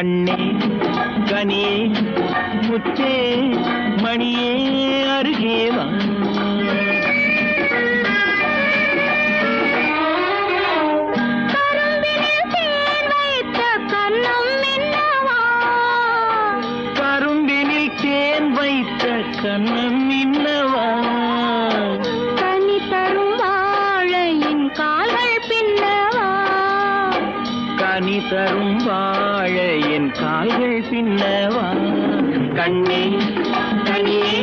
கண்ணே கனியே முத்தே மணியே அருகே வா. கரும்பினில் தேன் வைத்த கண்ணம் இன்னவா, கனி தரும் வாழையின் கால்கள் பின்னவா, கனி தரும் வாழையின் கால்கள் பின்னவா. கண்ணே கனியே